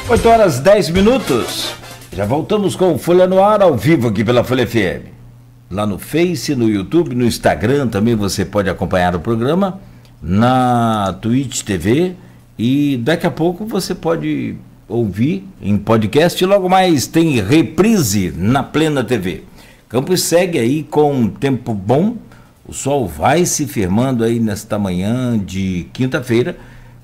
8h10. Já voltamos com o Folha no Ar, ao vivo aqui pela Folha FM. Lá no Face, no YouTube, no Instagram também você pode acompanhar o programa, na Twitch TV, e daqui a pouco você pode ouvir em podcast, e logo mais tem reprise na Plena TV. Campos segue aí com um tempo bom, o sol vai se firmando aí nesta manhã de quinta-feira,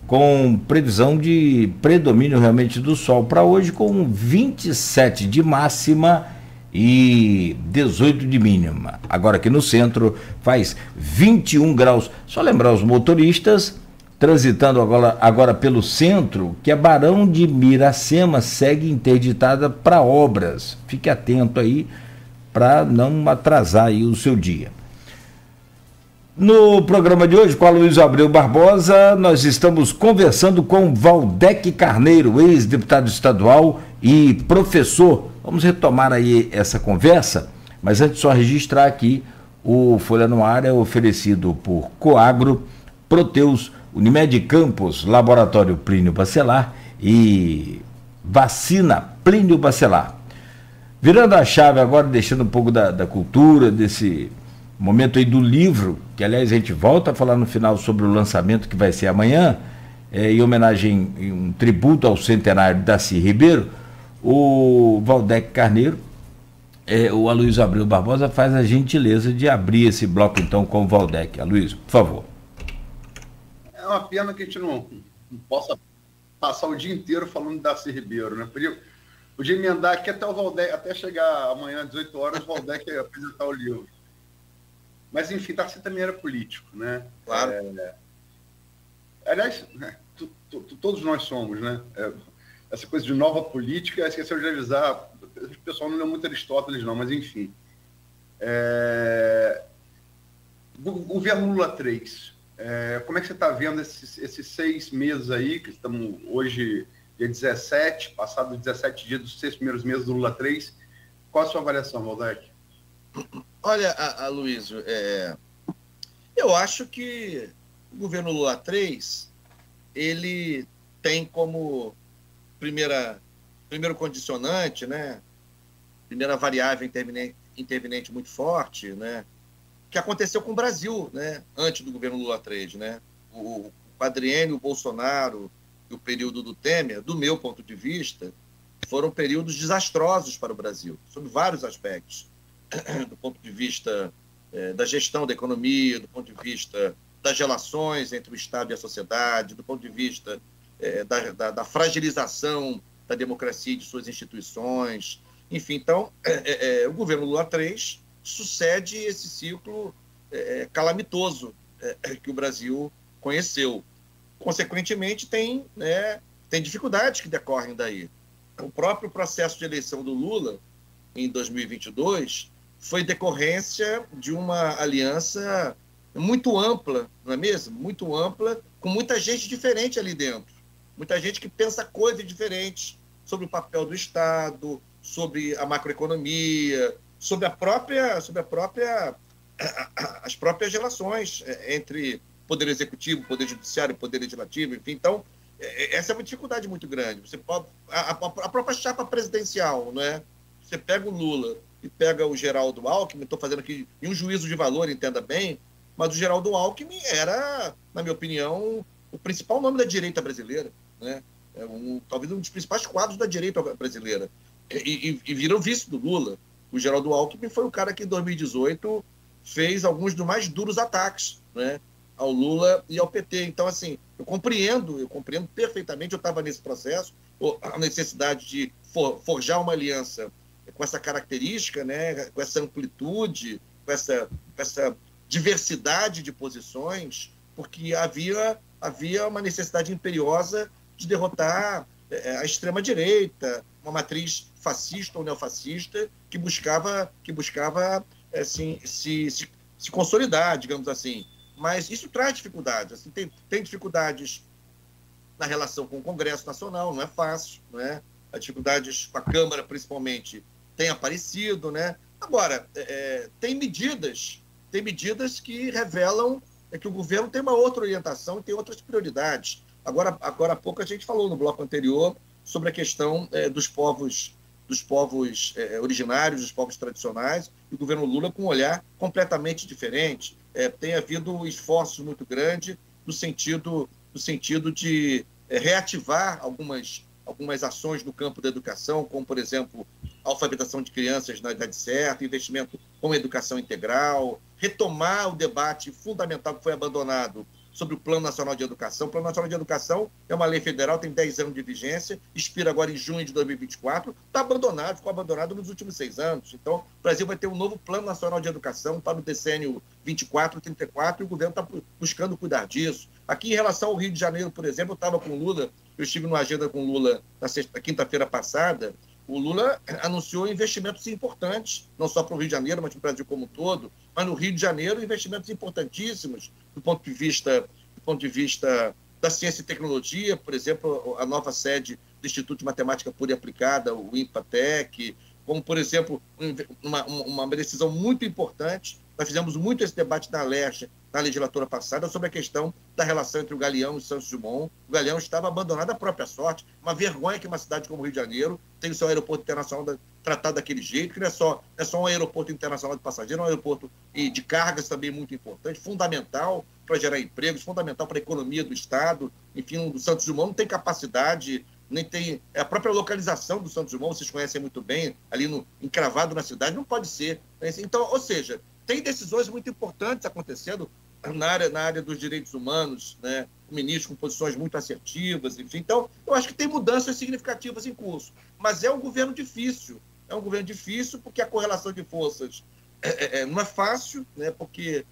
com previsão de predomínio realmente do sol para hoje, com 27 de máxima e 18 de mínima. Agora aqui no centro faz 21 graus. Só lembrar os motoristas transitando agora pelo centro que a Barão de Miracema segue interditada para obras. Fique atento aí para não atrasar aí o seu dia. No programa de hoje, com a Luiz Abreu Barbosa, nós estamos conversando com Valdec Carneiro, ex-deputado estadual e professor. Vamos retomar aí essa conversa, mas antes só registrar aqui, o Folha no Ar é oferecido por Coagro, Proteus, Unimed Campos, Laboratório Plínio Bacelar e Vacina Plínio Bacelar. Virando a chave agora, deixando um pouco da cultura, desse momento aí do livro, que aliás a gente volta a falar no final sobre o lançamento que vai ser amanhã, em homenagem, um tributo ao centenário de Darcy Ribeiro. O Valdec Carneiro, o Aloysio Abreu Barbosa faz a gentileza de abrir esse bloco então com o Valdec. Aloysio, por favor. É uma pena que a gente não possa passar o dia inteiro falando de Darcy Ribeiro, né? Podia emendar aqui até o Valdec, até chegar amanhã às 18 horas, o Valdec apresentar o livro. Mas, enfim, Darcy também era político, né? Claro. Aliás, todos nós somos, né? Essa coisa de nova política, esqueceu de avisar, o pessoal não leu muito Aristóteles, não, mas, enfim. Governo Lula 3. Como é que você está vendo esses 6 meses aí, que estamos hoje, dia 17, passado 17 dias dos 6 primeiros meses do Lula 3. Qual a sua avaliação, Valdec? Olha, Aloysio, eu acho que o governo Lula 3, ele tem como primeiro condicionante, né, primeira variável interveniente muito forte, né, que aconteceu com o Brasil, né, antes do governo Lula 3, né, o quadriênio Bolsonaro e o período do Temer, do meu ponto de vista, foram períodos desastrosos para o Brasil, sob vários aspectos. Do ponto de vista da gestão da economia, do ponto de vista das relações entre o Estado e a sociedade, do ponto de vista da fragilização da democracia e de suas instituições. Enfim, então, o governo Lula 3 sucede esse ciclo calamitoso que o Brasil conheceu. Consequentemente, tem dificuldades que decorrem daí. O próprio processo de eleição do Lula, em 2022, foi decorrência de uma aliança muito ampla, não é mesmo? Muito ampla, com muita gente diferente ali dentro. Muita gente que pensa coisas diferentes sobre o papel do Estado, sobre a macroeconomia, sobre as próprias relações entre poder executivo, poder judiciário, poder legislativo, enfim. Então, essa é uma dificuldade muito grande. Você pode, a própria chapa presidencial, não é? Você pega o Lula e pega o Geraldo Alckmin, estou fazendo aqui em um juízo de valor, entenda bem, mas o Geraldo Alckmin era, na minha opinião, o principal nome da direita brasileira, né? Talvez um dos principais quadros da direita brasileira. E virou vice do Lula. O Geraldo Alckmin foi o cara que, em 2018, fez alguns dos mais duros ataques, né, ao Lula e ao PT. Então, assim, eu compreendo perfeitamente, eu estava nesse processo, a necessidade de forjar uma aliança com essa característica, né, com essa amplitude, com essa diversidade de posições, porque havia uma necessidade imperiosa de derrotar a extrema-direita, uma matriz fascista ou neofascista que buscava assim, se consolidar, digamos assim. Mas isso traz dificuldades. Assim, tem dificuldades na relação com o Congresso Nacional, não é fácil, não é? As dificuldades com a Câmara, principalmente, têm aparecido, né? Agora, tem medidas que revelam que o governo tem uma outra orientação e tem outras prioridades. Agora há pouco a gente falou no bloco anterior sobre a questão dos povos originários, dos povos tradicionais, e o governo Lula com um olhar completamente diferente. Tem havido esforços muito grandes no sentido de reativar algumas ações no campo da educação, como, por exemplo, a alfabetização de crianças na idade certa, investimento com educação integral, retomar o debate fundamental que foi abandonado sobre o Plano Nacional de Educação. O Plano Nacional de Educação é uma lei federal, tem 10 anos de vigência, expira agora em junho de 2024, ficou abandonado nos últimos 6 anos. Então, o Brasil vai ter um novo Plano Nacional de Educação para o decênio 24, 34, e o governo está buscando cuidar disso. Aqui, em relação ao Rio de Janeiro, por exemplo, eu estava com o Lula, eu estive numa agenda com o Lula na quinta-feira passada. O Lula anunciou investimentos importantes, não só para o Rio de Janeiro, mas para o Brasil como um todo, mas no Rio de Janeiro, investimentos importantíssimos do ponto de vista da ciência e tecnologia, por exemplo, a nova sede do Instituto de Matemática Pura e Aplicada, o INPATEC, como, por exemplo, uma decisão muito importante. Nós fizemos muito esse debate na LERJ, na legislatura passada, sobre a questão da relação entre o Galeão e Santos Dumont. O Galeão estava abandonado à própria sorte. Uma vergonha que uma cidade como o Rio de Janeiro tem o seu aeroporto internacional tratado daquele jeito, que não é só um aeroporto internacional de passageiros, é um aeroporto de cargas também muito importante, fundamental para gerar empregos, fundamental para a economia do Estado. Enfim, o Santos Dumont não tem capacidade, nem tem... A própria localização do Santos Dumont, vocês conhecem muito bem, ali encravado na cidade, não pode ser. Então, ou seja, tem decisões muito importantes acontecendo na área dos direitos humanos, né? O ministro com posições muito assertivas, enfim. Então, eu acho que tem mudanças significativas em curso. Mas é um governo difícil. É um governo difícil porque a correlação de forças não é fácil, né? Porque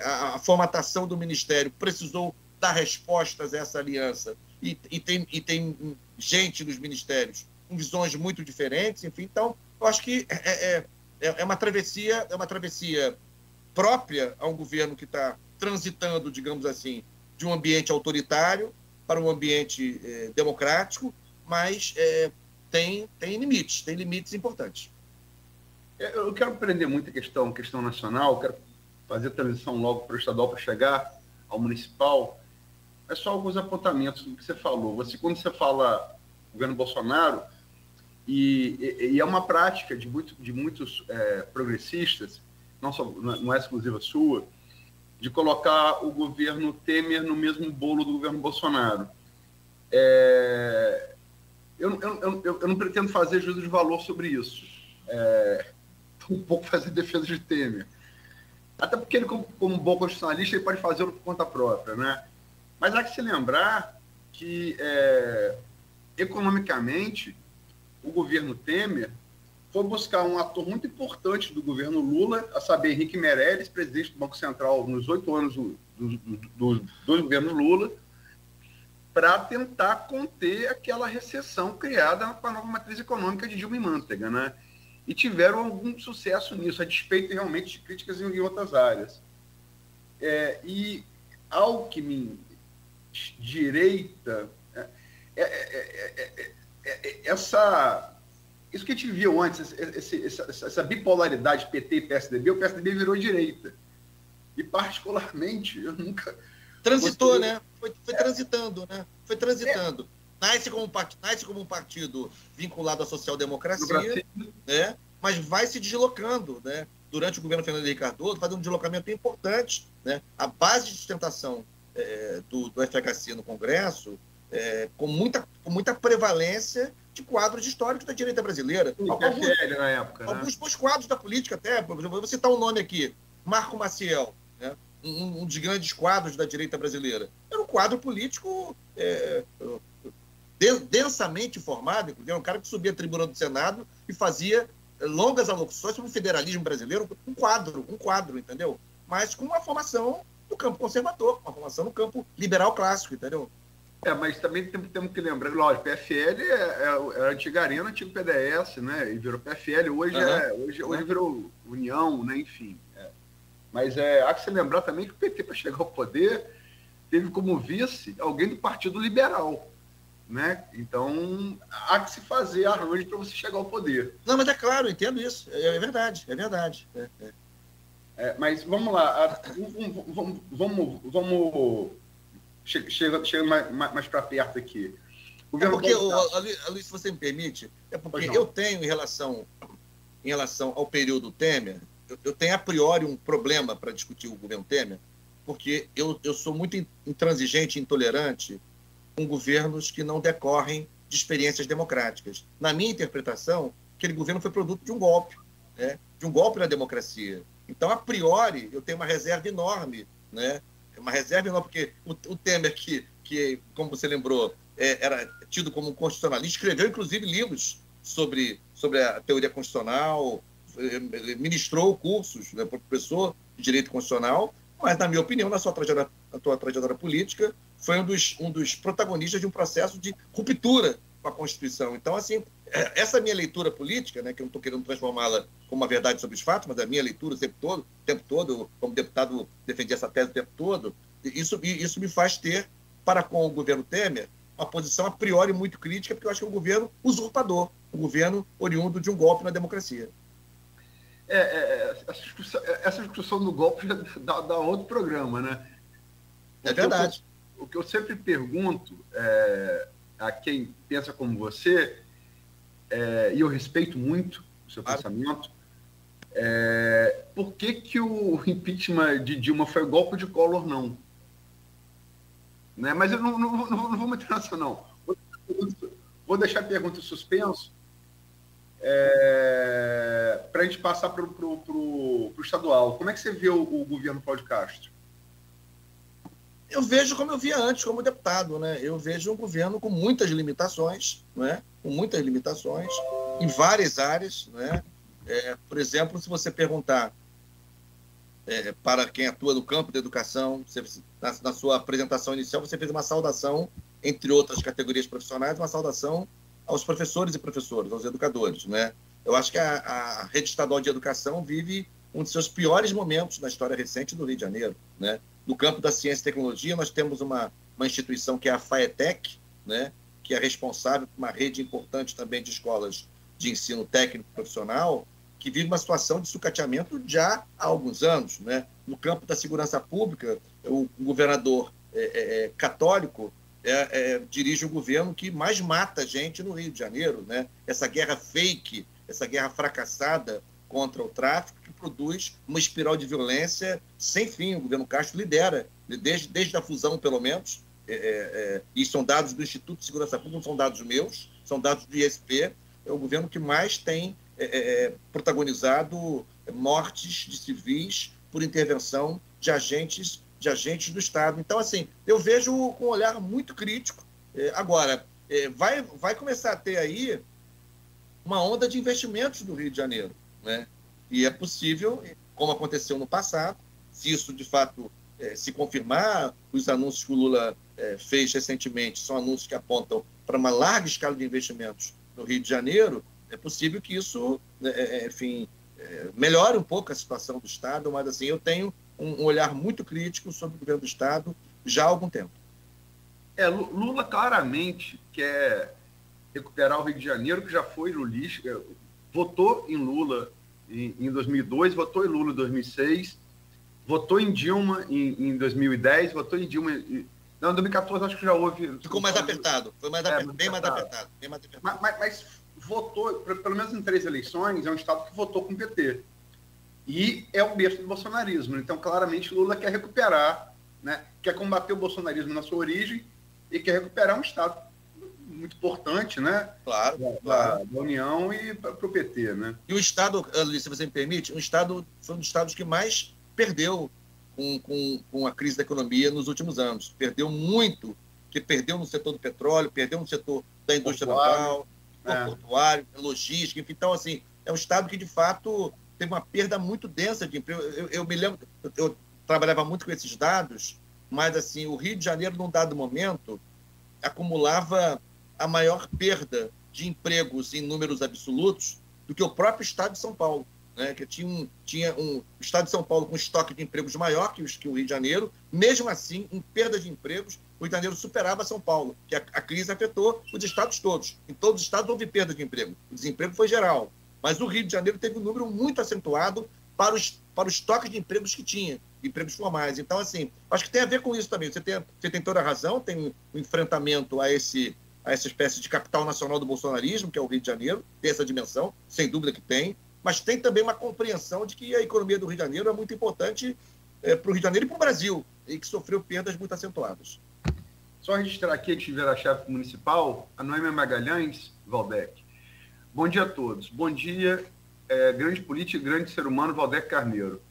a formatação do Ministério precisou dar respostas a essa aliança. E tem gente nos ministérios com visões muito diferentes, enfim. Então, eu acho que é uma travessia própria a um governo que está transitando, digamos assim, de um ambiente autoritário para um ambiente democrático, mas tem limites importantes. Eu quero aprender muito a questão nacional, quero fazer a transição logo para o estadual para chegar ao municipal. É só alguns apontamentos do que você falou. Quando você fala governo Bolsonaro, e é uma prática de muitos progressistas, não é exclusiva sua, de colocar o governo Temer no mesmo bolo do governo Bolsonaro. Eu não pretendo fazer juízo de valor sobre isso. Um pouco fazer defesa de Temer. Até porque ele, como bom constitucionalista, ele pode fazer por conta própria, né? Mas há que se lembrar que, economicamente, o governo Temer foi buscar um ator muito importante do governo Lula, a saber, Henrique Meirelles, presidente do Banco Central nos 8 anos dos dois governos Lula, para tentar conter aquela recessão criada com a nova matriz econômica de Dilma e Mantega, né? E tiveram algum sucesso nisso, a despeito realmente de críticas em outras áreas. E Alckmin, direita, isso que a gente viu antes, essa bipolaridade PT e PSDB, o PSDB virou direita. E, particularmente, eu nunca... Transitou, né? Foi transitando, né? Foi transitando. Nasce como um partido vinculado à social-democracia, né? Mas vai se deslocando, né? Durante o governo Fernando Henrique Cardoso, faz um deslocamento importante, né? A base de sustentação do FHC no Congresso, com muita prevalência de quadros históricos da direita brasileira. Na época, alguns bons quadros da política até, por exemplo, vou citar um nome aqui, Marco Maciel, né? Um dos grandes quadros da direita brasileira. Era um quadro político densamente formado, era um cara que subia a tribuna do Senado e fazia longas alocuções sobre o federalismo brasileiro, um quadro, entendeu? Mas com uma formação no campo conservador, uma formação no campo liberal clássico, entendeu? Mas também temos que lembrar, lógico, PFL é a antiga Arena, antigo PDS, né? E virou PFL, hoje virou União, né? Enfim. Mas há que se lembrar também que o PT, para chegar ao poder, teve como vice alguém do Partido Liberal, né? Então, há que se fazer arranjo para você chegar ao poder. Não, mas é claro, eu entendo isso. É verdade. Mas vamos lá. Vamos chega mais para perto aqui. Governo porque, Paulo Castro. Luiz, se você me permite, é porque Pois não. eu tenho, em relação ao período Temer, eu tenho a priori um problema para discutir o governo Temer, porque eu sou muito intransigente e intolerante com governos que não decorrem de experiências democráticas. Na minha interpretação, aquele governo foi produto de um golpe, né? De um golpe na democracia. Então, a priori, eu tenho uma reserva enorme, né? Uma reserva enorme, porque o Temer, que, como você lembrou, era tido como um constitucionalista, escreveu, inclusive, livros sobre a teoria constitucional, ministrou cursos, né, professor de direito constitucional, mas, na minha opinião, na sua trajetória política, foi um dos protagonistas de um processo de ruptura com a Constituição. Então, assim, essa minha leitura política, né, que eu não estou querendo transformá-la como uma verdade sobre os fatos, mas a minha leitura o tempo todo, eu, como deputado, defendi essa tese o tempo todo, isso me faz ter, para com o governo Temer, uma posição a priori muito crítica, porque eu acho que é um governo usurpador, um governo oriundo de um golpe na democracia. Essa discussão do golpe já dá outro programa, né? É verdade. O que eu sempre pergunto a quem pensa como você, e eu respeito muito o seu pensamento, por que o impeachment de Dilma foi golpe de Collor, não? Né? Mas eu não vou meter nessa, não. Vou deixar a pergunta em suspenso para a gente passar para o estadual. Como é que você vê o governo Cláudio Castro? Eu vejo como eu via antes, como deputado, né? Eu vejo um governo com muitas limitações, né? Com muitas limitações em várias áreas, né? Por exemplo, se você perguntar para quem atua no campo da educação, na sua apresentação inicial, você fez uma saudação, entre outras categorias profissionais, uma saudação aos professores e professoras, aos educadores, né? Eu acho que a rede estadual de educação vive um dos seus piores momentos na história recente do Rio de Janeiro, né? No campo da ciência e tecnologia, nós temos uma instituição que é a FAETEC, né? Que é responsável por uma rede importante também de escolas de ensino técnico profissional, que vive uma situação de sucateamento já há alguns anos, né? No campo da segurança pública, o governador católico dirige o governo que mais mata gente no Rio de Janeiro, né? Essa guerra fake, essa guerra fracassada contra o tráfico, que produz uma espiral de violência sem fim. O governo Castro lidera, desde a fusão, pelo menos, e são dados do Instituto de Segurança Pública, não são dados meus, são dados do ISP, é o governo que mais tem protagonizado mortes de civis por intervenção de agentes do Estado. Então, assim, eu vejo com um olhar muito crítico. Agora, vai começar a ter aí uma onda de investimentos do Rio de Janeiro, né? E é possível, como aconteceu no passado, se isso de fato se confirmar, os anúncios que o Lula fez recentemente são anúncios que apontam para uma larga escala de investimentos no Rio de Janeiro, é possível que isso, melhore um pouco a situação do Estado, mas assim, eu tenho um olhar muito crítico sobre o governo do Estado já há algum tempo. Lula claramente quer recuperar o Rio de Janeiro, que já foi lulista, votou em Lula em 2002, votou em Lula em 2006, votou em Dilma em 2010, votou em Dilma... Não, em 2014 acho que já houve... Ficou mais apertado, foi bem mais apertado. Mas votou, pelo menos em 3 eleições, é um estado que votou com o PT. E é o berço do bolsonarismo. Então, claramente, Lula quer recuperar, né? Quer combater o bolsonarismo na sua origem e quer recuperar um estado muito importante, né? Claro. Da União e para o PT, né? E o Estado, Luiz, se você me permite, foi um dos estados que mais perdeu com a crise da economia nos últimos anos. Perdeu muito, que perdeu no setor do petróleo, perdeu no setor da indústria naval, portuário, logística, enfim. Então, assim, é um estado que, de fato, teve uma perda muito densa de emprego. Eu me lembro, eu trabalhava muito com esses dados, mas, assim, o Rio de Janeiro, num dado momento, acumulava a maior perda de empregos em números absolutos do que o próprio estado de São Paulo, né? Que tinha o estado de São Paulo com um estoque de empregos maior que o Rio de Janeiro. Mesmo assim, em perda de empregos, o Rio de Janeiro superava São Paulo, que a crise afetou os estados todos. Em todos os estados houve perda de emprego. O desemprego foi geral. Mas o Rio de Janeiro teve um número muito acentuado para o estoque de empregos que tinha, empregos formais. Então, assim, acho que tem a ver com isso também. Você tem toda a razão, tem um enfrentamento a esse a essa espécie de capital nacional do bolsonarismo, que é o Rio de Janeiro, tem essa dimensão, sem dúvida que tem, mas tem também uma compreensão de que a economia do Rio de Janeiro é muito importante para o Rio de Janeiro e para o Brasil, e que sofreu perdas muito acentuadas. Só registrar aqui, que tiver a chefe municipal, a Noêmia Magalhães, Valdec. Bom dia a todos. Bom dia, grande político e grande ser humano, Valdec Carneiro.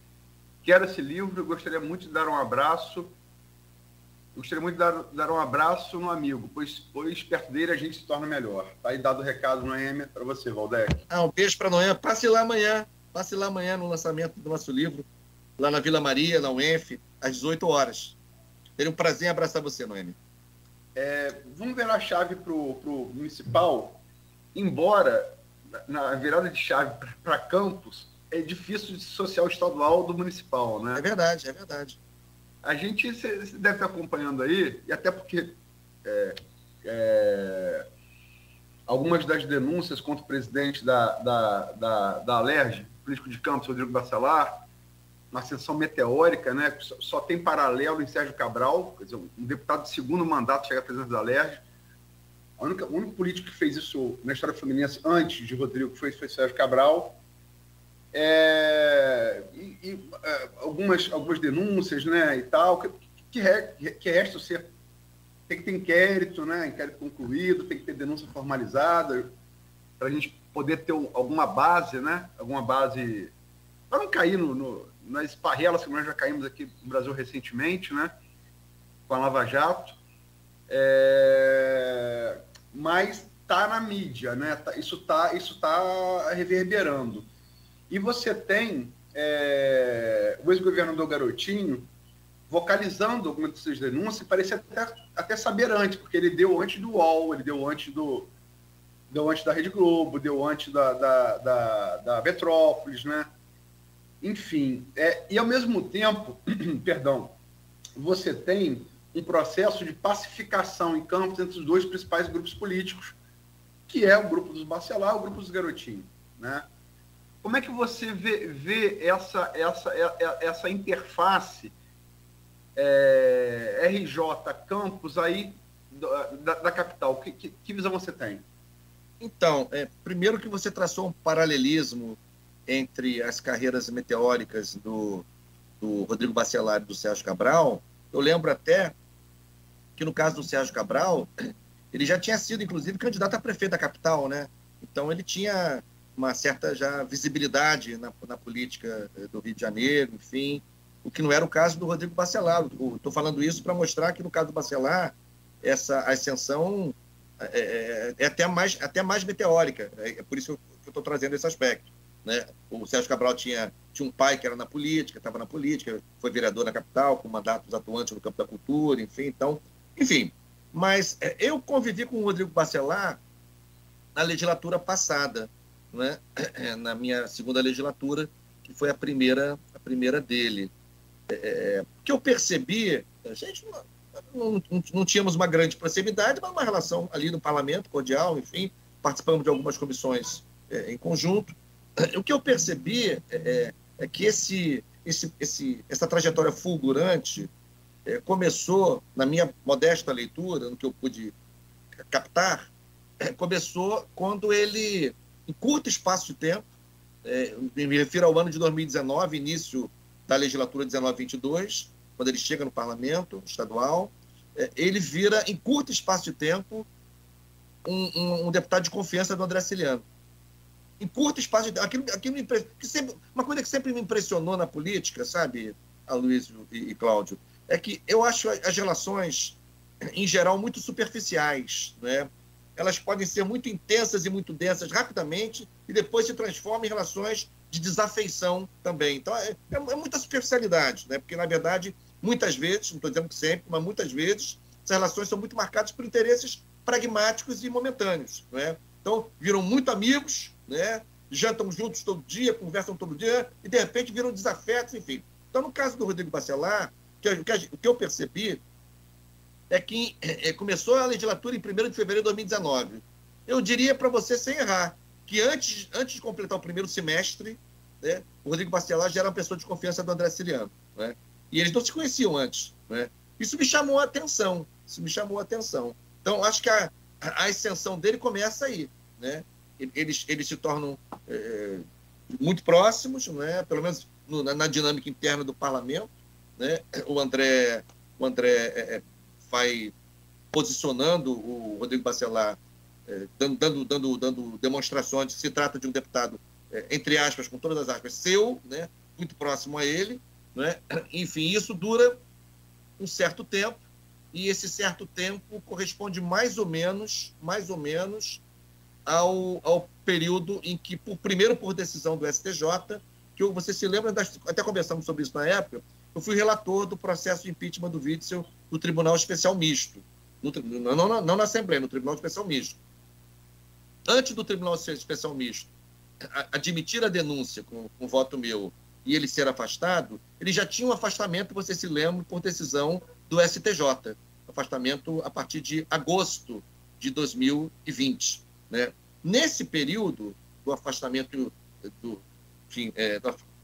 Quero esse livro, gostaria muito de dar um abraço. Gostaria muito de dar um abraço no amigo, pois perto dele a gente se torna melhor. Tá aí dado o recado, Noêmia, para você, Valdec. Um beijo para Noêmia. Passe lá amanhã no lançamento do nosso livro, lá na Vila Maria, na UENF, às 18 horas. Teria um prazer em abraçar você, Noêmia. Vamos virar a chave para o municipal. Embora na virada de chave para campus, é difícil dissociar o estadual do municipal, né? É verdade, é verdade. A gente você deve estar acompanhando aí, e até porque algumas das denúncias contra o presidente da Alerj, político de Campos, Rodrigo Bacelar, uma sessão meteórica, né? Só tem paralelo em Sérgio Cabral, quer dizer, um deputado de segundo mandato chega à presidência da Alerj. O único político que fez isso na história fluminense antes de Rodrigo foi Sérgio Cabral. Algumas denúncias, né, e tal, que resta ser. Tem que ter inquérito, né? Inquérito concluído, tem que ter denúncia formalizada, para a gente poder ter alguma base, né? Alguma base. Para não cair nas esparrelas que nós já caímos aqui no Brasil recentemente, né? Com a Lava Jato. Mas está na mídia, né? Isso tá reverberando. E você tem o ex-governador Garotinho vocalizando algumas dessas denúncias, e parecia até saber antes, porque ele deu antes do UOL, ele deu antes da Rede Globo, deu antes da Metrópolis, né? Enfim, e ao mesmo tempo, perdão, você tem um processo de pacificação em Campos entre os dois principais grupos políticos, que é o grupo dos Bacelar e o grupo dos Garotinho, né? Como é que você vê essa interface RJ Campos aí da capital? Que visão você tem? Então, primeiro que você traçou um paralelismo entre as carreiras meteóricas do Rodrigo Bacelar e do Sérgio Cabral. Eu lembro até que no caso do Sérgio Cabral, ele já tinha sido, inclusive, candidato a prefeito da capital, né? Então ele tinha uma certa já visibilidade na política do Rio de Janeiro, enfim, o que não era o caso do Rodrigo Bacelar. Estou falando isso para mostrar que no caso do Bacelar, essa ascensão é até mais meteórica. É por isso que eu estou trazendo esse aspecto, né? O Sérgio Cabral tinha um pai que era na política, estava na política, foi vereador na capital, com mandatos atuantes no campo da cultura, enfim. Mas eu convivi com o Rodrigo Bacelar na legislatura passada, né? Na minha segunda legislatura, que foi a primeira dele. O que eu percebi, a gente não tínhamos uma grande proximidade, mas uma relação ali no parlamento, cordial, enfim, participamos de algumas comissões em conjunto. O que eu percebi é que essa trajetória fulgurante começou, na minha modesta leitura, no que eu pude captar, começou quando ele, em curto espaço de tempo, me refiro ao ano de 2019, início da legislatura 19-22, quando ele chega no parlamento estadual, ele vira, em curto espaço de tempo, um deputado de confiança do André Ciliano. Em curto espaço de tempo. Uma coisa que sempre me impressionou na política, sabe, Aloysio e Cláudio, é que eu acho as relações, em geral, muito superficiais, né? Elas podem ser muito intensas e muito densas rapidamente e depois se transformam em relações de desafeição também. Então, é muita superficialidade, né? Porque, na verdade, muitas vezes, não estou dizendo que sempre, mas muitas vezes, essas relações são muito marcadas por interesses pragmáticos e momentâneos, né? Então, viram muito amigos, né? Jantam juntos todo dia, conversam todo dia e, de repente, viram desafetos, enfim. Então, no caso do Rodrigo Bacelar, o que eu percebi é que começou a legislatura em 1º de fevereiro de 2019. Eu diria para você, sem errar, que antes de completar o primeiro semestre, né, o Rodrigo Bacelar já era uma pessoa de confiança do André Ciliano, né? E eles não se conheciam antes, né? Isso me chamou a atenção. Então, acho que a ascensão dele começa aí, né? Eles se tornam muito próximos, né? Pelo menos na dinâmica interna do parlamento, né? O André vai posicionando o Rodrigo Bacelar, dando demonstrações de que se trata de um deputado, entre aspas, com todas as aspas, seu, né? Muito próximo a ele, né? Enfim, isso dura um certo tempo, e esse certo tempo corresponde mais ou menos ao período em que, primeiro por decisão do STJ, que você se lembra, até conversamos sobre isso na época, eu fui relator do processo de impeachment do Witzel do Tribunal Especial Misto, não na Assembleia, no Tribunal Especial Misto. Antes do Tribunal Especial Misto admitir a denúncia com voto meu e ele ser afastado, ele já tinha um afastamento, você se lembra, por decisão do STJ, afastamento a partir de agosto de 2020. Né? Nesse período do afastamento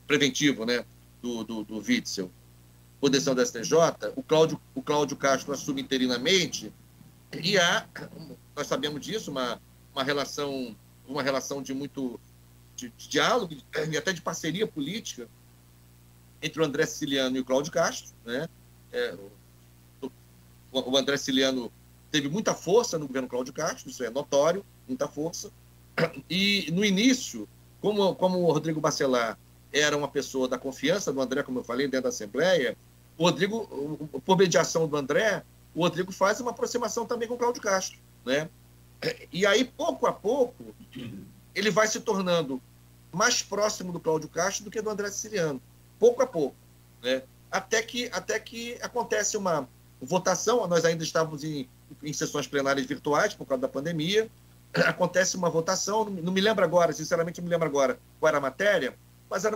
preventivo, né, do Witzel, por decisão do STJ, o Cláudio Castro assume interinamente, e nós sabemos disso, uma relação de muito de diálogo e até de parceria política entre o André Siciliano e o Cláudio Castro. Né? O André Siciliano teve muita força no governo Cláudio Castro, isso é notório, muita força. E, no início, como o Rodrigo Bacelar era uma pessoa da confiança do André, como eu falei, dentro da Assembleia, o Rodrigo, por mediação do André, o Rodrigo faz uma aproximação também com o Cláudio Castro. Né? E aí, pouco a pouco, ele vai se tornando mais próximo do Cláudio Castro do que do André Siciliano. Pouco a pouco. Né? Até que acontece uma votação, nós ainda estávamos em sessões plenárias virtuais por causa da pandemia, acontece uma votação, não me lembro agora, sinceramente não me lembro agora qual era a matéria, mas era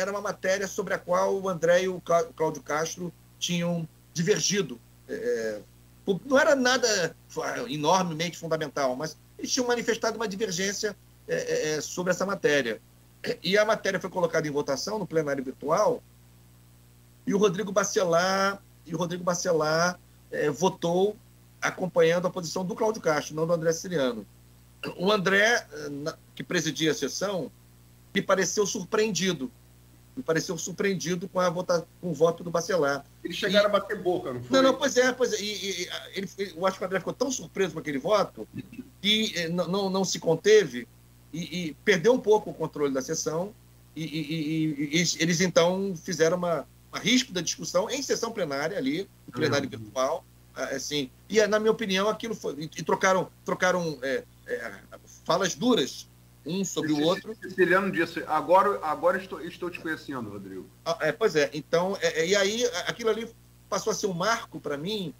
uma matéria sobre a qual o André e o Cláudio Castro tinham divergido. Não era nada enormemente fundamental, mas eles tinham manifestado uma divergência sobre essa matéria. E a matéria foi colocada em votação no plenário virtual, e o Rodrigo Bacelar votou acompanhando a posição do Cláudio Castro, não do André Siciliano. O André, que presidia a sessão, me pareceu surpreendido com o voto do Bacelar. Eles chegaram a bater boca, não foi? Não, pois é. Eu acho que o André ficou tão surpreso com aquele voto que não se conteve e perdeu um pouco o controle da sessão e eles, então, fizeram uma ríspida discussão em sessão plenária ali, no plenário virtual, assim, e, na minha opinião, aquilo foi... E trocaram falas duras um sobre o outro. Siciliano disse, agora estou te conhecendo, Rodrigo. Pois é, então, e aí aquilo ali passou a ser um marco para mim.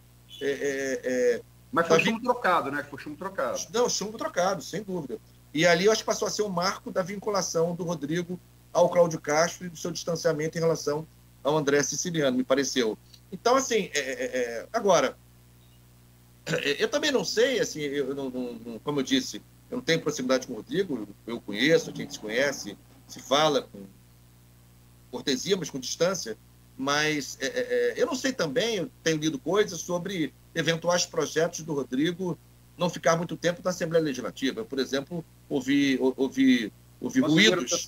Mas foi chumbo trocado, né? Foi chumbo trocado. Não, chumbo trocado, sem dúvida. E ali eu acho que passou a ser um marco da vinculação do Rodrigo ao Cláudio Castro e do seu distanciamento em relação ao André Siciliano, me pareceu. Então, assim, agora, eu também não sei, assim, como eu disse, eu não tenho proximidade com o Rodrigo, eu conheço, a gente se conhece, se fala com cortesia, mas com distância, mas eu não sei também, eu tenho lido coisas sobre eventuais projetos do Rodrigo não ficar muito tempo na Assembleia Legislativa. Eu, por exemplo, ouvi ruídos.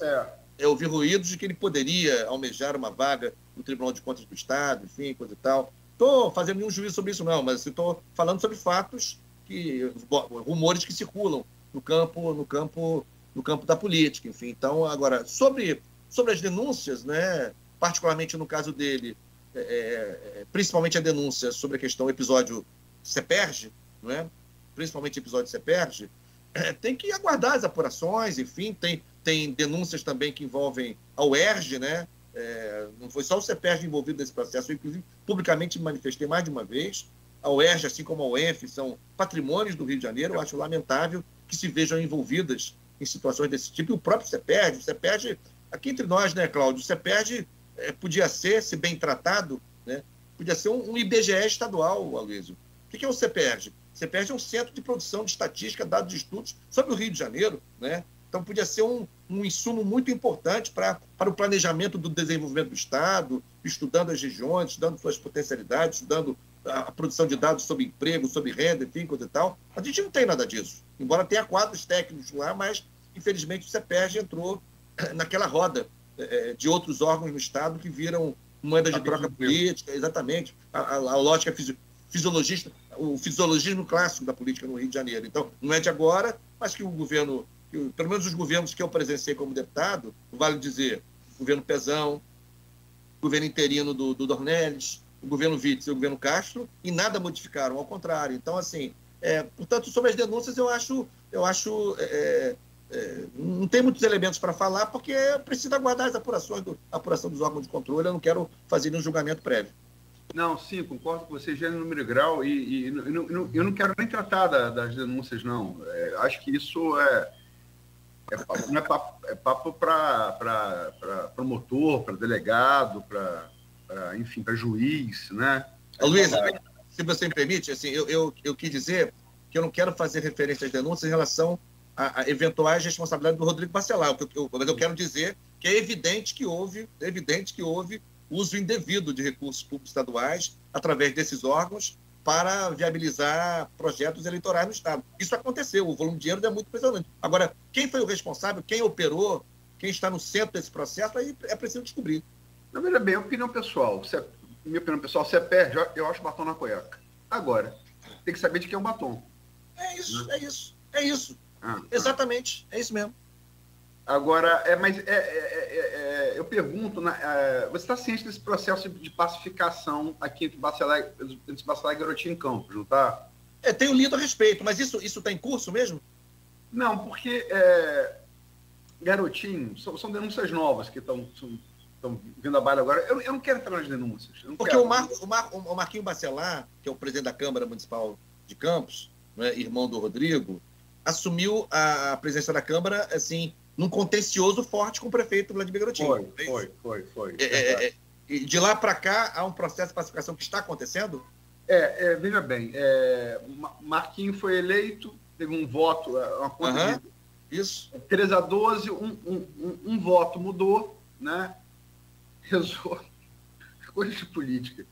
Eu ouvi ruídos de que ele poderia almejar uma vaga no Tribunal de Contas do Estado, enfim, coisa e tal. Estou fazendo nenhum juízo sobre isso, não, mas estou falando sobre fatos, rumores que circulam no campo da política, enfim. Então, agora, sobre as denúncias, né, particularmente no caso dele, principalmente a denúncia sobre a questão episódio Seperge, não é? Principalmente episódio Seperge, tem que aguardar as apurações, enfim, tem denúncias também que envolvem a UERJ, né? Não foi só o Seperge envolvido nesse processo, eu, inclusive, publicamente me manifestei mais de uma vez. A UERJ, assim como a UENF, são patrimônios do Rio de Janeiro. Eu acho lamentável que se vejam envolvidas em situações desse tipo. E o próprio Seperge, aqui entre nós, né, Cláudio, o Seperge podia ser, se bem tratado, né, podia ser um IBGE estadual, Aloysio. O que é o Seperge? O Seperge é um centro de produção de estatística, dados de estudos sobre o Rio de Janeiro, né? Então, podia ser um insumo muito importante para o planejamento do desenvolvimento do Estado, estudando as regiões, estudando suas potencialidades, estudando a produção de dados sobre emprego, sobre renda, enfim, coisa e tal. A gente não tem nada disso. Embora tenha quadros técnicos lá, mas, infelizmente, o CEPERJ entrou naquela roda de outros órgãos no Estado que viram moeda de troca política, exatamente, a lógica fisiologista, o fisiologismo clássico da política no Rio de Janeiro. Então, não é de agora, mas que o governo, pelo menos os governos que eu presenciei como deputado, vale dizer, o governo Pezão, o governo interino do Dornelles, o governo Witzel e o governo Castro, e nada modificaram, ao contrário. Então, assim, portanto, sobre as denúncias, eu acho não tem muitos elementos para falar, porque precisa aguardar as apurações, a apuração dos órgãos de controle. Eu não quero fazer nenhum julgamento prévio. Não, sim, concordo com você, gênero, número e grau, e eu não quero nem tratar das denúncias, não. Acho que isso não é papo para promotor, para delegado, enfim, para juiz, né? Luiz, se você me permite, assim, eu quis dizer que eu não quero fazer referência às denúncias em relação a eventuais responsabilidades do Rodrigo Bacelar, mas eu quero dizer que é evidente que houve uso indevido de recursos públicos estaduais através desses órgãos para viabilizar projetos eleitorais no Estado. Isso aconteceu, o volume de dinheiro é muito impressionante. Agora, quem foi o responsável, quem operou, quem está no centro desse processo, aí é preciso descobrir. Não, veja bem, opinião pessoal. Minha opinião pessoal, você perde, eu acho batom na cueca. Agora, tem que saber de quem é o batom. É isso. Exatamente, é isso mesmo. Agora, eu pergunto, você está ciente desse processo de pacificação aqui entre Bacelar e Garotinho em Campos, não está? Tenho lido a respeito, mas isso está em curso mesmo? Não, porque Garotinho, são denúncias novas que estão vindo à baila agora. Eu não quero entrar nas denúncias. Porque o Marquinho Bacelar, que é o presidente da Câmara Municipal de Campos, né, irmão do Rodrigo, assumiu a presidência da Câmara, assim, num contencioso forte com o prefeito Vladimir Garotinho. Foi. E de lá para cá, há um processo de pacificação que está acontecendo? Veja bem, Marquinho foi eleito, teve um voto, uma conta de isso. 3-12, um voto mudou, né? Rezou, coisa de política,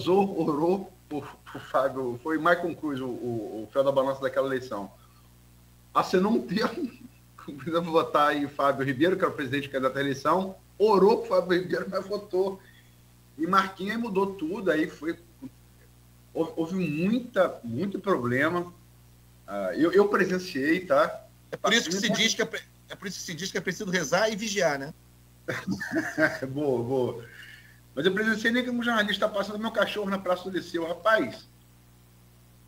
orou por Fábio, foi Michael Cruz, o fiel da balança daquela eleição. Assinou um termo, para votar em Fábio Ribeiro, que era o presidente candidato à eleição, orou para Fábio Ribeiro, mas votou. E Marquinhos aí mudou tudo, aí houve muito problema. Eu presenciei, tá? É por isso que se diz que é preciso rezar e vigiar, né? Boa. Mas eu presenciei nem que um jornalista passando meu cachorro na Praça do Liceu. Rapaz,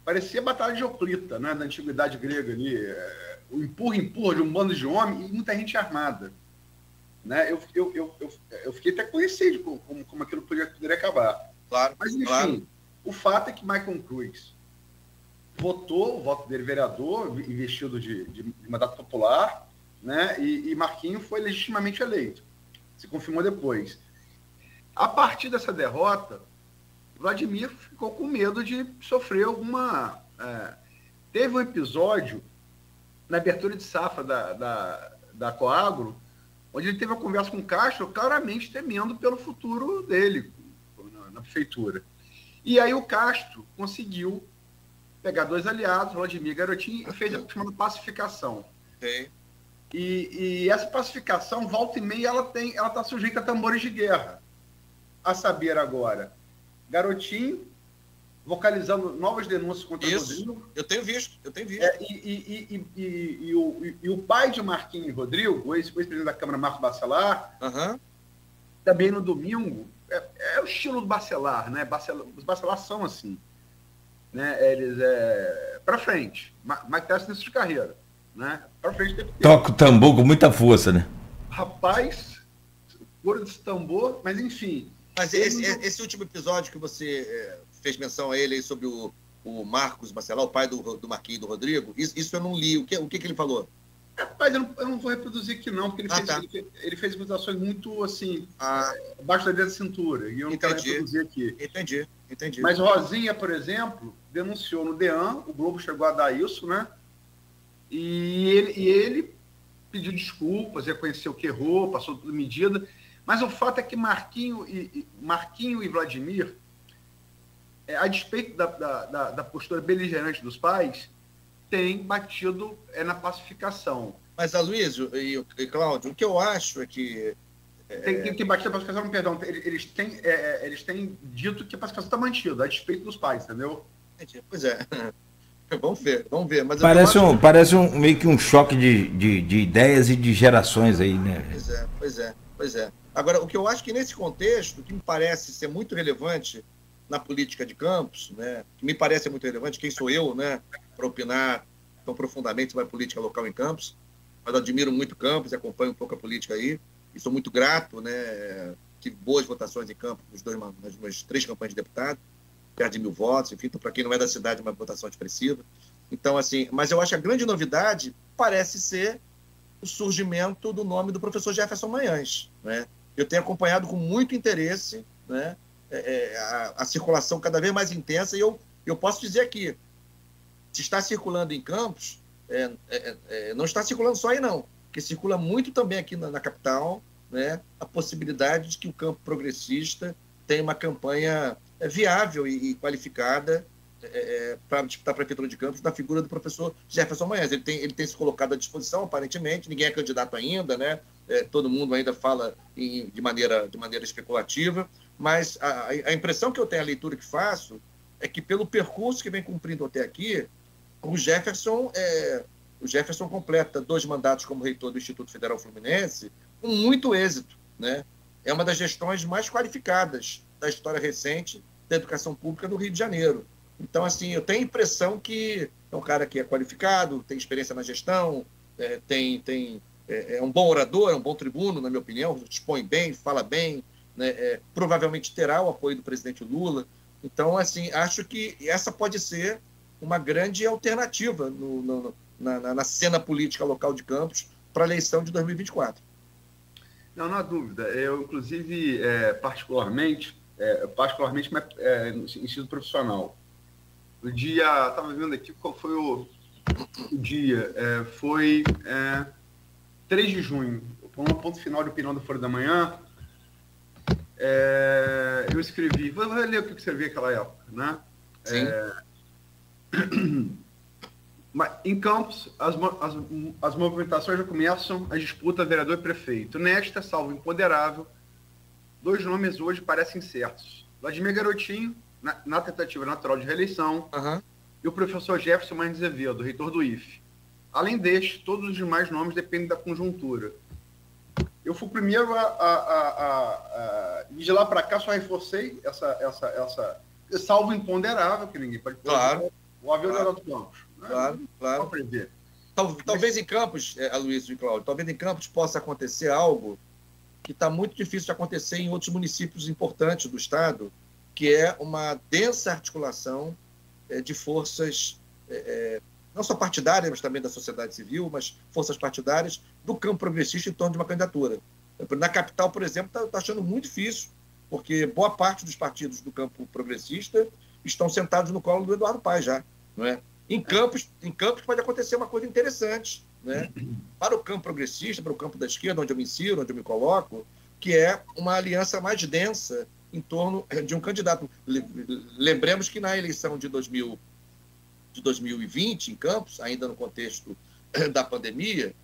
parecia a Batalha de Euclita, né, da antiguidade grega ali. O empurra de um bando de homens e muita gente armada. Né? Eu fiquei até conhecido como aquilo poderia acabar. Claro, mas, enfim, o fato é que Michael Cruz votou, o voto dele vereador, investido de mandato popular, né? E Marquinhos foi legitimamente eleito. Se confirmou depois. A partir dessa derrota, Vladimir ficou com medo de sofrer alguma... Teve um episódio na abertura de safra da Coagro, onde ele teve uma conversa com o Castro, claramente temendo pelo futuro dele na prefeitura. E aí o Castro conseguiu pegar dois aliados, Vladimir e Garotinho, e fez a chamada pacificação. Okay. E essa pacificação, volta e meia, ela está sujeita a tambores de guerra. A saber agora, Garotinho vocalizando novas denúncias contra o Rodrigo. Eu tenho visto. E o pai de Marquinhos e Rodrigo, o ex-presidente da Câmara, Marcos Bacelar, também no domingo, é o estilo do Bacelar, né? Os Bacelar são assim, né? Eles para frente, Mike Tyson nesse de carreira, né? Para frente. Toca o tambor com muita força, né? Rapaz, cor desse tambor, mas enfim. Mas esse último episódio que você fez menção a ele aí sobre o Marcos Bacelar, o pai do Marquinhos e do Rodrigo, isso eu não li. O que ele falou? Rapaz, eu não vou reproduzir aqui não, porque ele fez acusações muito, assim, abaixo da linha da cintura, e eu não quero reproduzir aqui. Entendi. Mas Rosinha, por exemplo, denunciou no DEAN, o Globo chegou a dar isso, né? E ele pediu desculpas, reconheceu que errou, passou tudo medida, mas o fato é que Marquinho e Vladimir a despeito da postura beligerante dos pais, tem batido na pacificação. Mas, Aloysio e Cláudio, o que eu acho é que... Tem batido a pacificação, perdão, eles têm dito que a pacificação está mantida, a despeito dos pais, entendeu? Pois é. Vamos ver. Mas parece meio que um choque de ideias e de gerações aí, né? Pois é. Agora, o que eu acho que nesse contexto, que me parece ser muito relevante na política de campos, né? Que me parece muito relevante, quem sou eu, né, para opinar tão profundamente sobre a política local em Campos, mas admiro muito Campos e acompanho um pouco a política aí, e sou muito grato, né? Tive boas votações em Campos nas minhas 3 campanhas de deputado, perto de 1.000 votos, enfim, então, para quem não é da cidade, uma votação expressiva. Então, assim, mas eu acho que a grande novidade parece ser o surgimento do nome do professor Jefferson Manhães, né? Eu tenho acompanhado com muito interesse, né, a circulação cada vez mais intensa, e eu posso dizer aqui, se está circulando em Campos, não está circulando só aí não, porque circula muito também aqui na capital, né, a possibilidade de que o campo progressista tenha uma campanha viável e qualificada para disputar a Prefeitura de Campos na figura do professor Jefferson Manhães. Ele tem se colocado à disposição, aparentemente, ninguém é candidato ainda, né? Todo mundo ainda fala de maneira especulativa, mas a impressão que eu tenho, a leitura que faço, é que pelo percurso que vem cumprindo até aqui, o Jefferson completa 2 mandatos como reitor do Instituto Federal Fluminense com muito êxito, né? É uma das gestões mais qualificadas da história recente da educação pública no Rio de Janeiro. Então, assim, eu tenho a impressão que é um cara que é qualificado, tem experiência na gestão, é um bom orador, é um bom tribuno, na minha opinião, expõe bem, fala bem, né? Provavelmente terá o apoio do presidente Lula. Então, assim, acho que essa pode ser uma grande alternativa na cena política local de Campos para a eleição de 2024. Não há dúvida. Eu, inclusive, particularmente em sentido profissional, o dia, estava vendo aqui qual foi o dia, foi 3 de junho, no ponto final de opinião do Folha da Manhã, eu escrevi, vou ler o que eu escrevi naquela época, né? Sim. Em Campos, as movimentações já começam, a disputa vereador e prefeito. Nesta, salvo imponderável, 2 nomes hoje parecem certos. Vladimir Garotinho, na tentativa natural de reeleição, e o professor Jefferson Manhães Azevedo, reitor do IFE. Além deste, todos os demais nomes dependem da conjuntura. Eu fui o primeiro de lá para cá, só reforcei essa salvo imponderável, que ninguém pode... Claro. O avião do Campos. Claro. Talvez em Campos, Aloysio e Cláudio, talvez em Campos possa acontecer algo que está muito difícil de acontecer em outros municípios importantes do Estado, que é uma densa articulação de forças, não só partidárias, mas também da sociedade civil, mas forças partidárias do campo progressista em torno de uma candidatura. Na capital, por exemplo, está achando muito difícil, porque boa parte dos partidos do campo progressista estão sentados no colo do Eduardo Paes já, não é? Em Campos pode acontecer uma coisa interessante, né? Para o campo progressista, para o campo da esquerda, onde eu me insiro, onde eu me coloco, que é uma aliança mais densa em torno de um candidato. Lembremos que na eleição de 2020, em Campos, ainda no contexto da pandemia,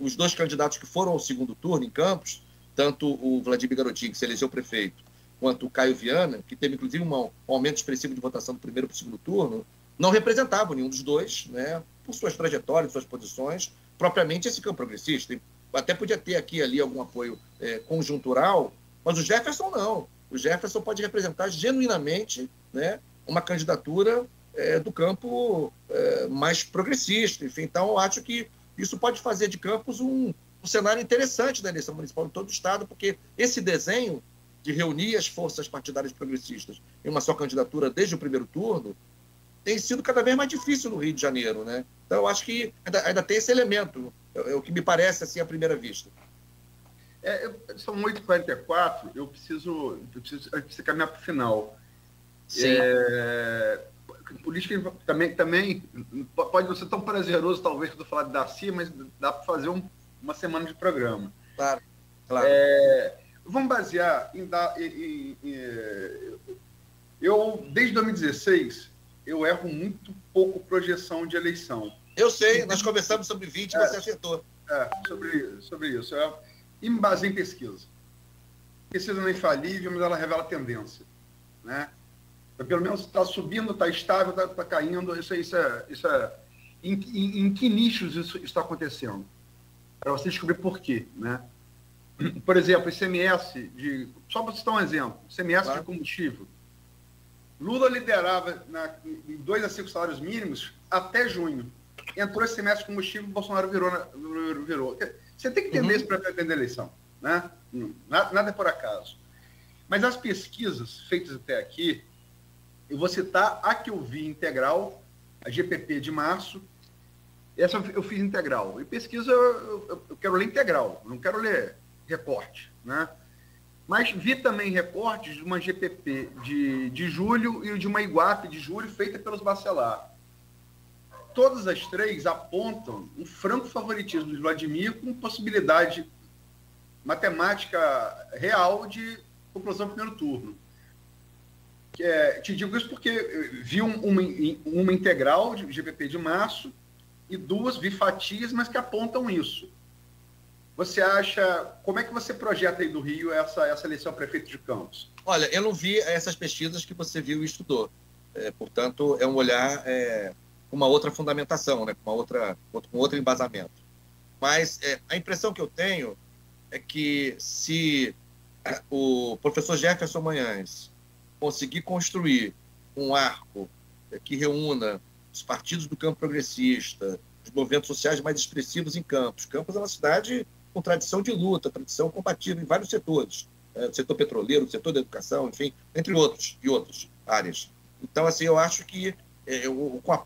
os 2 candidatos que foram ao segundo turno em Campos, tanto o Vladimir Garotinho, que se elegeu prefeito, quanto o Caio Viana, que teve inclusive um aumento expressivo de votação do primeiro para o segundo turno, não representavam nenhum dos 2, né, por suas trajetórias, suas posições, propriamente esse campo progressista. Até podia ter aqui e ali algum apoio conjuntural, mas o Jefferson não. O Jefferson pode representar genuinamente, né, uma candidatura do campo mais progressista. Enfim, então, eu acho que isso pode fazer de Campos um cenário interessante da eleição municipal em todo o Estado, porque esse desenho de reunir as forças partidárias progressistas em uma só candidatura desde o primeiro turno tem sido cada vez mais difícil no Rio de Janeiro, né? Então, eu acho que ainda tem esse elemento, o que me parece assim à primeira vista. São 8h44, eu preciso caminhar para o final. Sim. Política também pode não ser tão prazeroso, talvez, quando eu falar de Darcy, mas dá para fazer uma semana de programa. Claro. Vamos basear eu desde 2016, eu erro muito pouco projeção de eleição. Eu sei, nós conversamos sobre 20, você acertou. Sobre isso. E me baseio em pesquisa. Pesquisa não é infalível, mas ela revela tendência. Né? Então, pelo menos está subindo, está estável, está caindo. Isso é em que nichos isso está acontecendo? Para você descobrir por quê. Né? Por exemplo, ICMS, só para citar um exemplo, ICMS de combustível. Lula liderava em 2 a 5 salários mínimos até junho. Entrou esse ICMS de combustível, Bolsonaro virou. Você tem que entender isso para defender a eleição. Né? Nada é por acaso. Mas as pesquisas feitas até aqui, eu vou citar a que eu vi integral, a GPP de março. Essa eu fiz integral. E pesquisa eu quero ler integral, não quero ler recorte. Né? Mas vi também recortes de uma GPP de julho e de uma Iguape de julho feita pelos Bacelar. Todas as 3 apontam um franco favoritismo de Vladimir com possibilidade matemática real de conclusão do primeiro turno. Te digo isso porque vi uma integral de GPP de março e 2 vi fatias, mas que apontam isso. Você acha... Como é que você projeta aí do Rio essa eleição prefeito de Campos? Olha, eu não vi essas pesquisas que você viu e estudou. Portanto, é um olhar com uma outra fundamentação, né? com outro embasamento. Mas a impressão que eu tenho é que se o professor Jefferson Manhães conseguir construir um arco que reúna os partidos do campo progressista, os movimentos sociais mais expressivos em Campos. Campos é uma cidade com tradição de luta, tradição combativa em vários setores, o setor petroleiro, o setor da educação, enfim, entre outros e outras áreas. Então, assim, eu acho que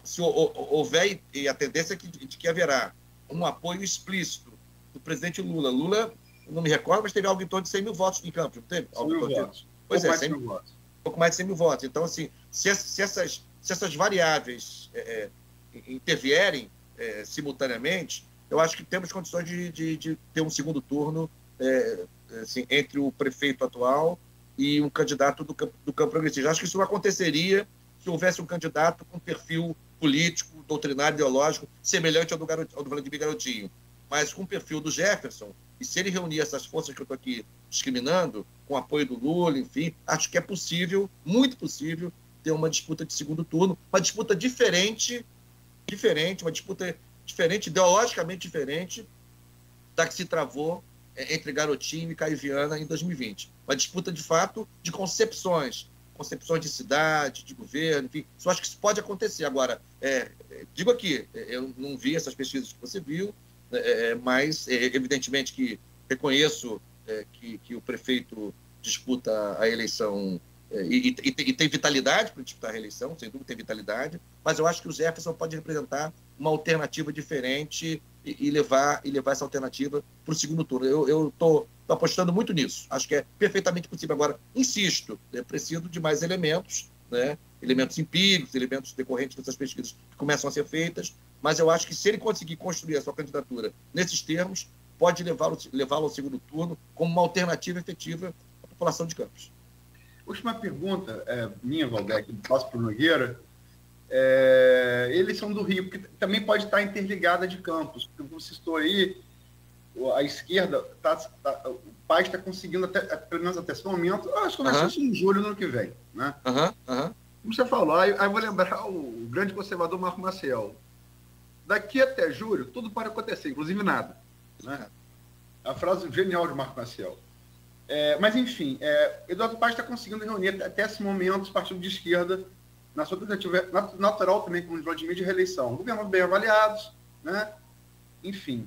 se houver, e a tendência é de que haverá um apoio explícito do presidente Lula. Lula, não me recordo, mas teve algo em torno de 100 mil votos em Campos, não teve? 100 mil votos. Pois é, 100 mil votos. Pouco mais de 100 mil votos. Então, assim, se essas variáveis intervierem simultaneamente, eu acho que temos condições de ter um segundo turno assim, entre o prefeito atual e um candidato do campo progressista. Acho que isso não aconteceria se houvesse um candidato com perfil político, doutrinário, ideológico, semelhante ao do Vladimir Garotinho, mas com o perfil do Jefferson. E se ele reunir essas forças que eu estou aqui discriminando, com apoio do Lula, enfim, acho que é possível, muito possível, ter uma disputa de segundo turno, uma disputa diferente, uma disputa diferente, ideologicamente diferente da que se travou entre Garotinho e Caio Viana em 2020. Uma disputa, de fato, de concepções de cidade, de governo, enfim. Eu acho que isso pode acontecer. Agora, digo aqui, eu não vi essas pesquisas que você viu, mas, evidentemente, que reconheço que o prefeito disputa a eleição e tem vitalidade para disputar a reeleição, sem dúvida tem vitalidade, mas eu acho que o Jefferson pode representar uma alternativa diferente e levar essa alternativa para o segundo turno. Eu estou apostando muito nisso. Acho que é perfeitamente possível. Agora, insisto, preciso de mais elementos, né? Elementos empíricos, elementos decorrentes dessas pesquisas que começam a ser feitas, mas eu acho que se ele conseguir construir a sua candidatura nesses termos, pode levá-lo ao segundo turno como uma alternativa efetiva à população de Campos. Última pergunta, minha, Valdec, passo para o Nogueira. Eleição do Rio, porque também pode estar interligada de Campos. Porque você citou aí, a esquerda, o PAS está conseguindo, pelo menos até esse momento, acho que começa isso em julho no ano que vem. Né? Como você falou, aí eu vou lembrar o grande conservador Marco Maciel. Daqui até julho, tudo pode acontecer, inclusive nada. Né? A frase genial de Marco Maciel. Mas, enfim, Eduardo Paes está conseguindo reunir até esse momento os partidos de esquerda na sua tentativa natural também com o Vladimir de reeleição. Governos bem avaliados, né? Enfim.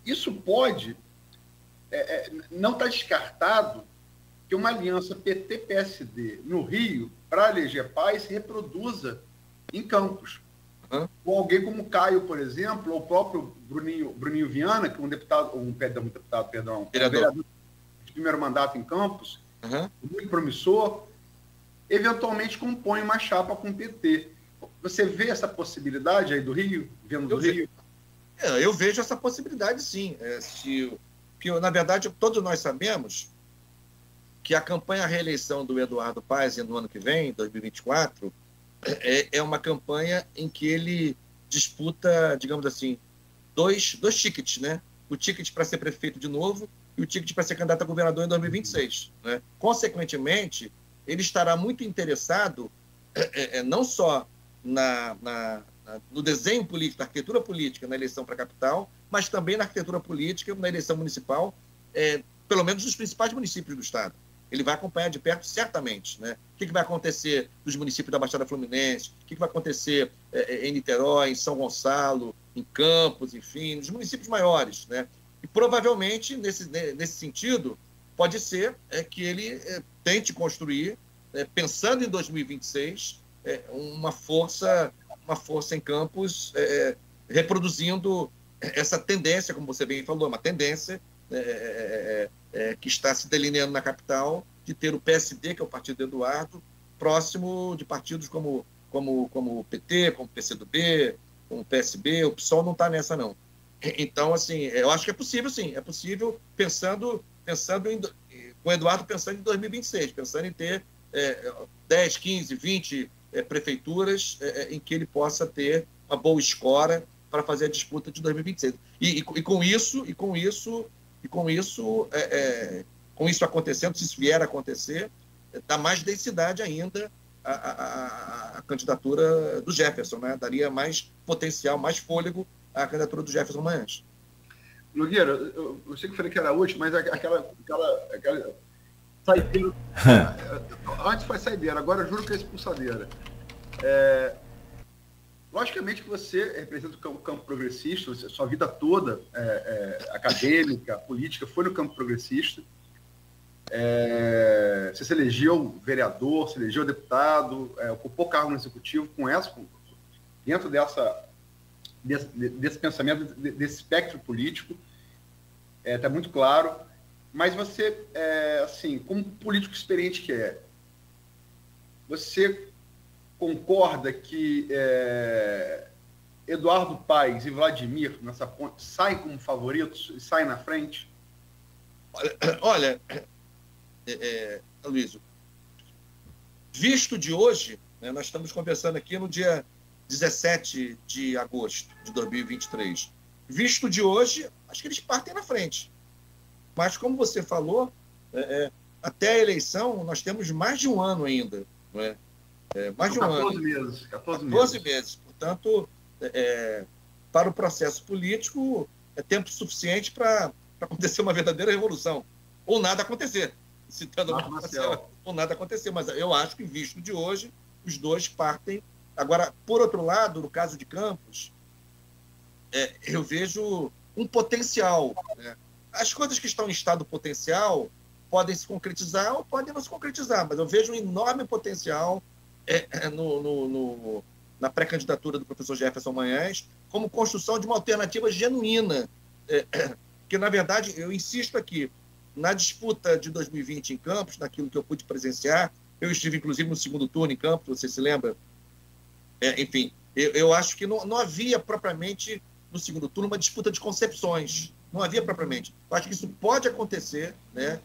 Isso pode... não está descartado que uma aliança PT-PSD no Rio, para eleger Paes, se reproduza em Campos. Com alguém como Caio, por exemplo, ou o próprio Bruninho Viana, que é um vereador de primeiro mandato em Campos, muito promissor, eventualmente compõe uma chapa com o PT. Você vê essa possibilidade aí do Rio? Rio? Eu vejo essa possibilidade, sim. Na verdade, todos nós sabemos que a campanha à reeleição do Eduardo Paes no ano que vem, 2024, é uma campanha em que ele disputa, digamos assim, dois tickets, né? O ticket para ser prefeito de novo e o ticket para ser candidato a governador em 2026. Né? Consequentemente, ele estará muito interessado não só no desenho político, na arquitetura política na eleição para a capital, mas também na arquitetura política na eleição municipal, pelo menos nos principais municípios do estado. Ele vai acompanhar de perto, certamente. Né? O que vai acontecer nos municípios da Baixada Fluminense, o que vai acontecer em Niterói, em São Gonçalo, em Campos, enfim, nos municípios maiores. Né? E provavelmente, nesse sentido, pode ser que ele tente construir, pensando em 2026, uma força em Campos, reproduzindo essa tendência, como você bem falou, uma tendência que está se delineando na capital, de ter o PSD, que é o partido do Eduardo, próximo de partidos como o PT, como o PCdoB, como o PSB. O PSOL não está nessa, não. Então, assim, eu acho que é possível, sim. É possível, com o Eduardo pensando em 2026, pensando em ter 10, 15, 20 prefeituras em que ele possa ter uma boa escora para fazer a disputa de 2026. E com isso acontecendo, se isso vier a acontecer, dá mais densidade ainda a candidatura do Jefferson, né? Daria mais potencial, mais fôlego à candidatura do Jefferson Manhães. Nogueira, eu sei que eu falei que era útil, mas aquela saideira. Antes foi saideira, agora eu juro que é expulsadeira. Logicamente que você representa o campo progressista, sua vida toda acadêmica, política, foi no campo progressista. Você se elegeu vereador, se elegeu deputado, ocupou cargo no executivo dentro desse pensamento, desse espectro político. Está muito claro. Mas você, assim, como político experiente que você concorda que Eduardo Paes e Vladimir, nessa ponte, saem como favoritos e saem na frente? Olha, Aloysio, visto de hoje, né, nós estamos conversando aqui no dia 17 de agosto de 2023. Visto de hoje, acho que eles partem na frente. Mas, como você falou, até a eleição nós temos mais de um ano ainda. Não é? Mais de um 14 ano. 14 meses. Portanto, para o processo político, é tempo suficiente para acontecer uma verdadeira revolução. Ou nada acontecer. Citando ou nada acontecer. Mas eu acho que, visto de hoje, os dois partem. Agora, por outro lado, no caso de Campos, eu vejo um potencial. Né? As coisas que estão em estado potencial podem se concretizar ou podem não se concretizar, mas eu vejo um enorme potencial na pré-candidatura do professor Jefferson Manhães como construção de uma alternativa genuína. Que, na verdade, eu insisto aqui, na disputa de 2020 em Campos, naquilo que eu pude presenciar, eu estive, inclusive, no segundo turno em Campos, você se lembra? Enfim, eu acho que não havia propriamente, no segundo turno, uma disputa de concepções. Não havia propriamente. Eu acho que isso pode acontecer, né?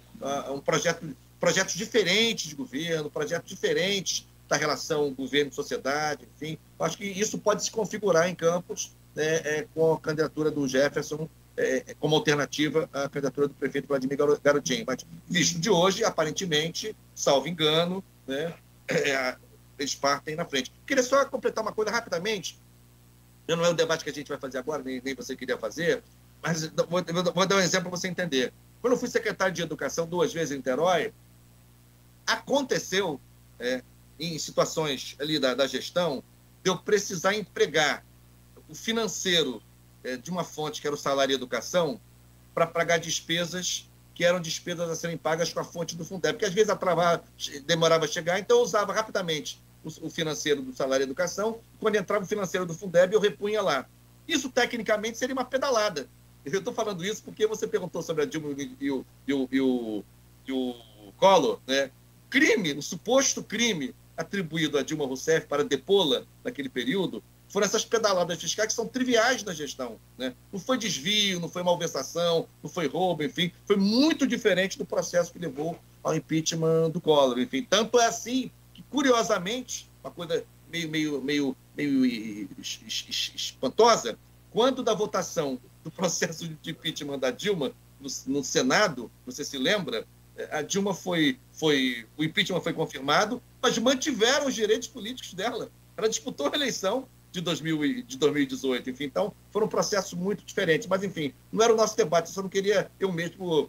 Projetos diferentes de governo, projetos diferentes da relação governo-sociedade, enfim. Eu acho que isso pode se configurar em Campos, né, com a candidatura do Jefferson como alternativa à candidatura do prefeito Vladimir Garotinho. Mas, visto de hoje, aparentemente, salvo engano, né, eles partem na frente. Queria só completar uma coisa rapidamente. Não é o debate que a gente vai fazer agora, nem você queria fazer, mas vou dar um exemplo para você entender. Quando eu fui secretário de Educação 2 vezes em Niterói, aconteceu, em situações ali da gestão, de eu precisar empregar o financeiro de uma fonte que era o salário e educação para pagar despesas que eram despesas a serem pagas com a fonte do Fundeb, porque às vezes demorava a chegar, então eu usava rapidamente o financeiro do salário e educação, quando entrava o financeiro do Fundeb eu repunha lá. Isso, tecnicamente, seria uma pedalada. Eu estou falando isso porque você perguntou sobre a Dilma e o Collor, né? O suposto crime atribuído a Dilma Rousseff para depô-la naquele período foram essas pedaladas fiscais que são triviais na gestão. Né? Não foi desvio, não foi malversação, não foi roubo, enfim. Foi muito diferente do processo que levou ao impeachment do Collor. Enfim, tanto é assim que, curiosamente, uma coisa meio espantosa, quando da votação do processo de impeachment da Dilma no Senado, você se lembra, a Dilma o impeachment foi confirmado, mas mantiveram os direitos políticos dela. Ela disputou a eleição de 2018. Enfim, então, foram processos muito diferentes. Mas, enfim, não era o nosso debate. Eu só não queria, eu mesmo,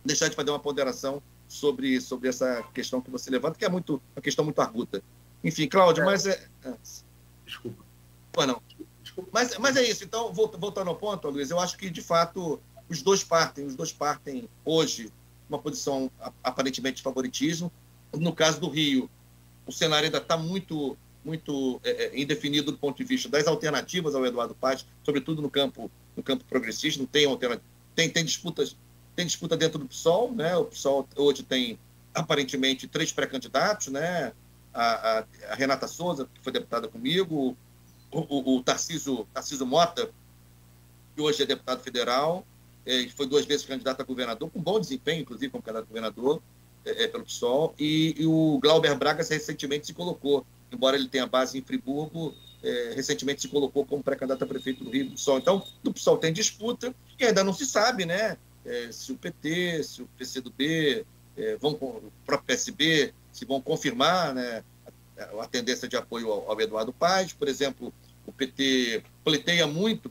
deixar de fazer uma ponderação sobre essa questão que você levanta, que é uma questão muito arguta. Enfim, Cláudio, mas... Desculpa. Pô, não. Desculpa. Mas é isso. Então, voltando ao ponto, Luiz, eu acho que, de fato, os dois partem hoje uma posição aparentemente de favoritismo. No caso do Rio, o cenário ainda está muito indefinido do ponto de vista das alternativas ao Eduardo Paes, sobretudo no campo progressista. Não tem alternativa. Tem disputa dentro do PSOL, né? O PSOL hoje tem aparentemente 3 pré-candidatos, né? A Renata Souza, que foi deputada comigo, o Tarcísio Mota, que hoje é deputado federal, foi 2 vezes candidato a governador, com bom desempenho, inclusive, como candidato a governador, pelo PSOL, e o Glauber Braga recentemente se colocou, embora ele tenha base em Friburgo, recentemente se colocou como pré-candidato a prefeito do Rio do PSOL. Então, do PSOL tem disputa, e ainda não se sabe, né, se o PT, se o PCdoB, o próprio PSB, se vão confirmar, né, a tendência de apoio ao Eduardo Paes. Por exemplo, o PT pleiteia muito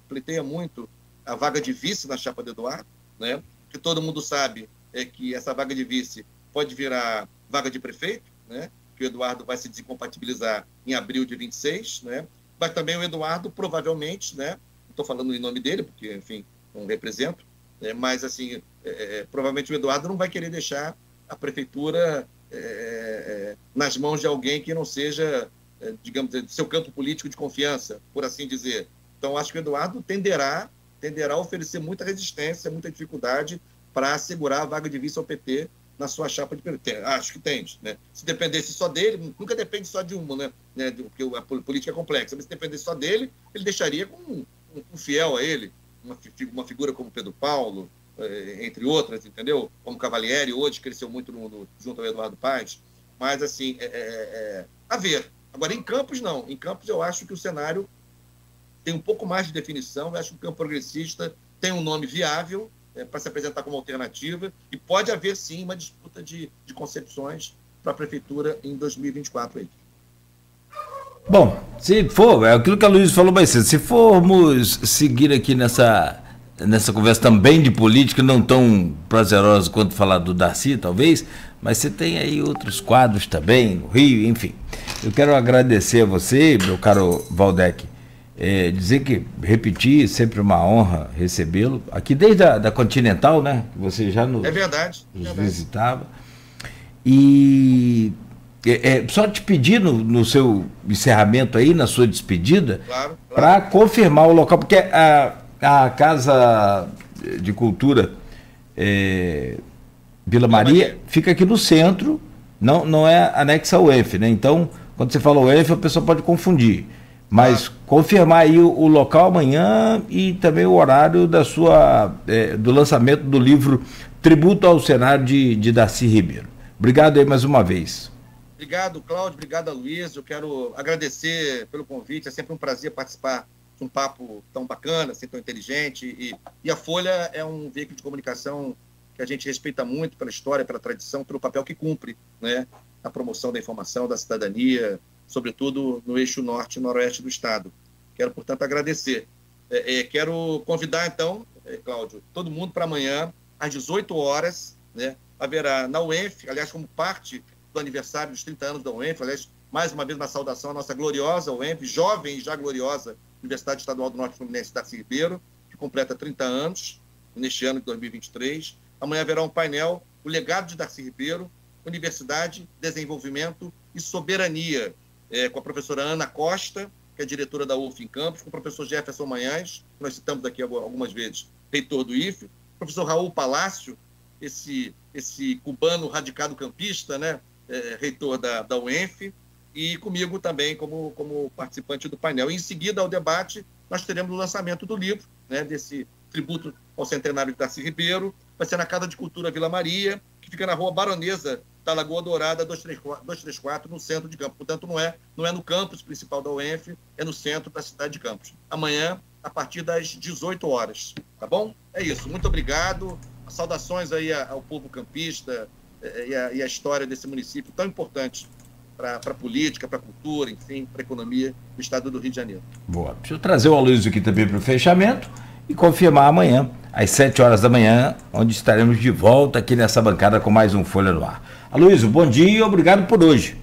a vaga de vice na chapa do Eduardo, né? Que todo mundo sabe que essa vaga de vice pode virar vaga de prefeito, né? Que o Eduardo vai se desincompatibilizar em abril de 26, né? Mas também o Eduardo provavelmente, né? Não estou falando em nome dele, porque, enfim, não represento, mas, assim, provavelmente o Eduardo não vai querer deixar a prefeitura nas mãos de alguém que não seja, digamos, seu campo político de confiança, por assim dizer. Então, acho que o Eduardo tenderá a oferecer muita resistência, muita dificuldade para assegurar a vaga de vice ao PT na sua chapa de prefeito. Acho que tem, né? Se dependesse só dele, nunca depende só de uma, né? Porque a política é complexa, mas se dependesse só dele, ele deixaria com um fiel a ele, uma figura como Pedro Paulo, entre outras, entendeu? Como Cavalieri, hoje cresceu muito junto ao Eduardo Paes. Mas, assim, a ver. Agora, em Campos, não. Em Campos, eu acho que o cenário tem um pouco mais de definição. Eu acho que o campo progressista tem um nome viável para se apresentar como alternativa, e pode haver, sim, uma disputa de concepções para a prefeitura em 2024. Aí. Bom, se for, é aquilo que a Luiz falou mais cedo, se formos seguir aqui nessa conversa também de política, não tão prazerosa quanto falar do Darcy, talvez, mas você tem aí outros quadros também, no Rio, enfim. Eu quero agradecer a você, meu caro Waldeck, dizer que, repetir, sempre uma honra recebê-lo, aqui desde a Continental, né, que você já nos visitava, e só te pedir no seu encerramento aí, na sua despedida, claro. Para confirmar o local, porque a Casa de Cultura Vila Maria fica aqui no centro, não é anexa ao ENF, né? Então, quando você fala o ENF, a pessoa pode confundir. Mas confirmar aí o local amanhã e também o horário do lançamento do livro Tributo ao Cenário de Darcy Ribeiro. Obrigado aí mais uma vez. Obrigado, Cláudio. Obrigado, Luiz. Eu quero agradecer pelo convite. É sempre um prazer participar de um papo tão bacana, assim, tão inteligente. E a Folha é um veículo de comunicação que a gente respeita muito pela história, pela tradição, pelo papel que cumpre, né, na promoção da informação, da cidadania, sobretudo no eixo norte e noroeste do Estado. Quero, portanto, agradecer. Quero convidar, então, Cláudio, todo mundo para amanhã, às 18 horas, né, haverá na UENF, aliás, como parte do aniversário dos 30 anos da UENF, aliás, mais uma vez uma saudação à nossa gloriosa UENF, jovem e já gloriosa Universidade Estadual do Norte Fluminense Darcy Ribeiro, que completa 30 anos, neste ano de 2023. Amanhã haverá um painel, o legado de Darcy Ribeiro, Universidade, Desenvolvimento e Soberania, com a professora Ana Costa, que é diretora da UF em Campos, com o professor Jefferson Manhães, que nós citamos aqui algumas vezes, reitor do IFE, o professor Raul Palácio, esse cubano radicado campista, né, reitor da UENF, e comigo também como participante do painel. E em seguida, ao debate, nós teremos o lançamento do livro, né, desse tributo ao centenário de Darcy Ribeiro. Vai ser na Casa de Cultura Vila Maria, que que fica na rua Baronesa da Lagoa Dourada, 234, no centro de Campos. Portanto, não é no campus principal da UENF, é no centro da cidade de Campos. Amanhã, a partir das 18 horas. Tá bom? É isso. Muito obrigado. Saudações aí ao povo campista e a história desse município tão importante para a política, para a cultura, enfim, para a economia do estado do Rio de Janeiro. Boa. Deixa eu trazer o Aloysio aqui também para o fechamento e confirmar amanhã, às 7 horas da manhã, onde estaremos de volta aqui nessa bancada com mais um Folha no Ar. Aloysio, bom dia e obrigado por hoje.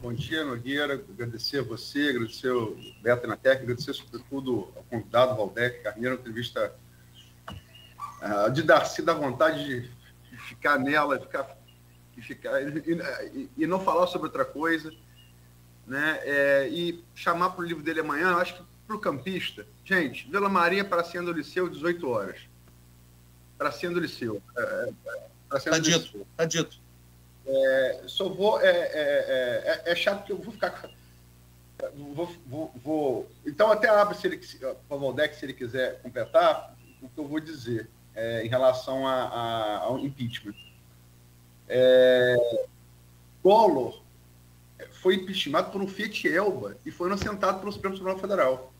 Bom dia, Nogueira. Agradecer a você, agradecer o Beto na técnica, agradecer sobretudo ao convidado Valdec Carneiro, uma entrevista de Darcy, da vontade de ficar nela, e não falar sobre outra coisa, né? E chamar para o livro dele amanhã, acho que para o campista, gente, Vila Maria, Pracinha do Liceu, 18 horas. Pracinha do Liceu. Tá dito. Só vou. É chato que eu vou ficar. Então, até abro para o Valdec, se ele quiser completar, o que eu vou dizer em relação ao impeachment. Collor foi impeachmentado por um Fiat Elba e foi inocentado pelo Supremo Tribunal Federal.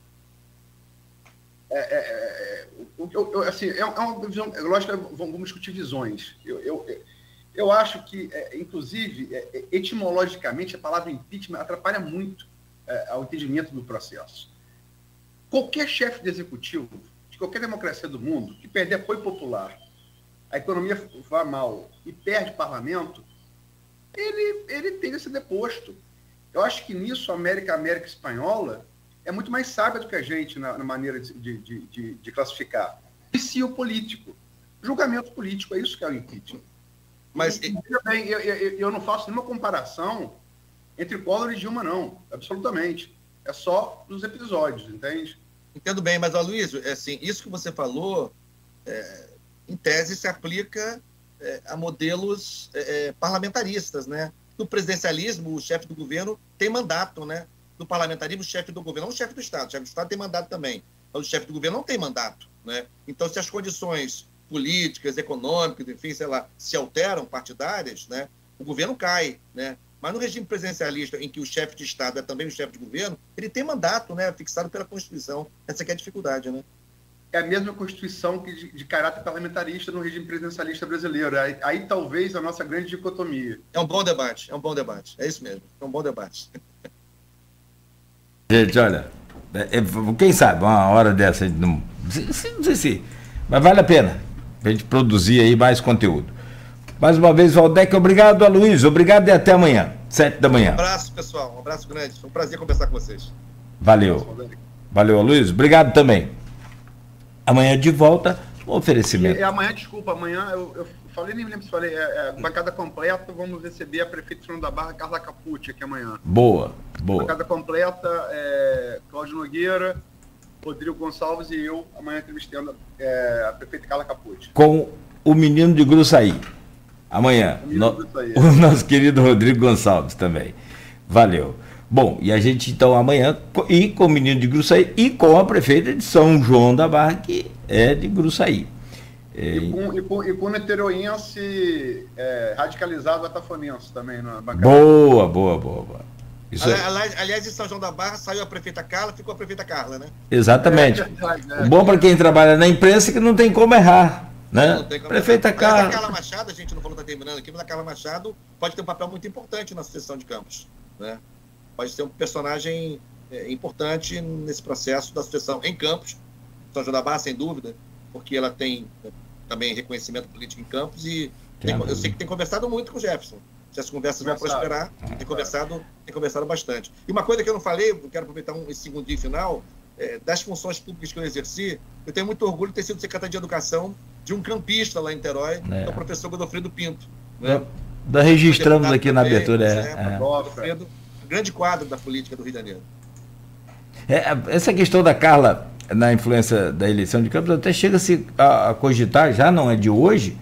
Assim, é uma visão. Lógico que vamos discutir visões. Eu acho que, inclusive, etimologicamente, a palavra impeachment atrapalha muito ao entendimento do processo. Qualquer chefe de executivo, de qualquer democracia do mundo, que perder apoio popular, a economia vai mal e perde parlamento, ele tem que ser deposto. Eu acho que nisso a América Espanhola é muito mais sábia do que a gente na maneira de classificar. Juízo político, julgamento político, é isso que é o impeachment. Mas eu não faço nenhuma comparação entre Collor e Dilma, não, absolutamente. É só nos episódios, entende? Entendo bem, mas, Aloysio, assim, isso que você falou, em tese, se aplica a modelos parlamentaristas, né? No presidencialismo, o chefe do governo tem mandato, né? No parlamentarismo, o chefe do governo, não o chefe do Estado. O chefe do Estado tem mandato também, mas o chefe do governo não tem mandato, né? Então, se as condições políticas, econômicas, enfim, sei lá, se alteram, partidárias, né? O governo cai, né? Mas no regime presidencialista, em que o chefe de Estado é também o chefe de governo, ele tem mandato, né? Fixado pela Constituição. Essa que é a dificuldade, né? É a mesma Constituição que de caráter parlamentarista no regime presidencialista brasileiro. Aí talvez a nossa grande dicotomia. É um bom debate. É isso mesmo. É um bom debate. Gente, olha, quem sabe, uma hora dessa, não sei se, mas vale a pena a gente produzir aí mais conteúdo. Mais uma vez, Valdec, obrigado, Aloysio, obrigado e até amanhã, 7 da manhã. Um abraço, pessoal, um abraço grande, foi um prazer conversar com vocês. Valeu, Aloysio, obrigado também. Amanhã de volta, um oferecimento. Amanhã, desculpa, amanhã eu falei, nem me lembro se falei, bancada completa, vamos receber a prefeita de Fernando da Barra, Carla Capucci, aqui amanhã. Boa. Bancada completa, Cláudio Nogueira, Rodrigo Gonçalves e eu, amanhã entrevistando a prefeita Carla Capucci. Com o menino de Gruçaí, amanhã, o nosso querido Rodrigo Gonçalves também. Valeu. Bom, e a gente então amanhã, e com o menino de Gruçaí, e com a prefeita de São João da Barra, que é de Gruçaí. E com o niteroense radicalizado atafonense também na bancada. Boa. Isso aliás, em São João da Barra saiu a prefeita Carla, ficou a prefeita Carla, né? Exatamente. O bom para quem trabalha na imprensa é que não tem como errar, né? Não tem como prefeita errar. Carla. Mas a Carla Machado, a gente não falou, está terminando aqui, mas a Carla Machado pode ter um papel muito importante na sucessão de Campos, né? Pode ser um personagem importante nesse processo da sucessão em Campos, São João da Barra, sem dúvida, porque ela tem também reconhecimento político em Campos e eu sei que tem conversado muito com o Jefferson. Se as conversas vão prosperar, tem conversado bastante. E uma coisa que eu não falei, eu quero aproveitar esse segundinho final, das funções públicas que eu exerci, eu tenho muito orgulho de ter sido secretário de Educação de um campista lá em Niterói, que é o professor Godofredo Pinto. Né? Registramos aqui na abertura. Godofredo, grande quadro da política do Rio de Janeiro. Essa questão da Carla na influência da eleição de Campos até chega-se a cogitar, já não é de hoje,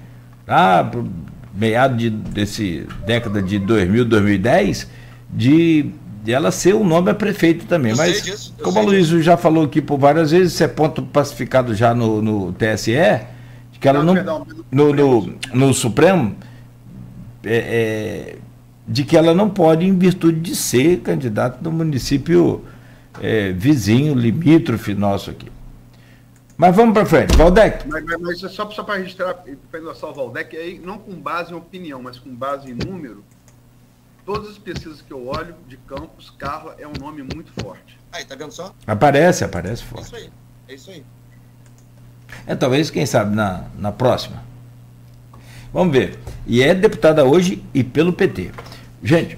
meado desse década de 2000, 2010, de ela ser o nome a prefeito também. Mas, como o Aloysio já falou aqui por várias vezes, isso é ponto pacificado já no TSE, que ela não, perdão, no Supremo, de que ela não pode, em virtude de ser candidata do município vizinho, limítrofe nosso aqui. Mas vamos para frente. Valdec. Mas só para registrar, para endossar o Valdec, aí, não com base em opinião, mas com base em número, todas as pesquisas que eu olho de Campos, Carla é um nome muito forte. Aí, tá vendo só? Aparece forte. É isso aí. Talvez, quem sabe, na próxima. Vamos ver. E é deputada hoje e pelo PT. Gente,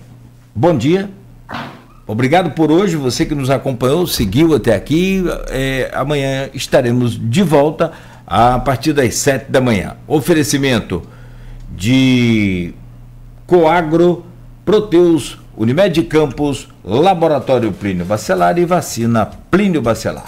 bom dia. Obrigado por hoje, você que nos acompanhou, seguiu até aqui. Amanhã estaremos de volta a partir das 7 da manhã. Oferecimento de Coagro, Proteus, Unimed Campos, Laboratório Plínio Bacelar e Vacina Plínio Bacelar.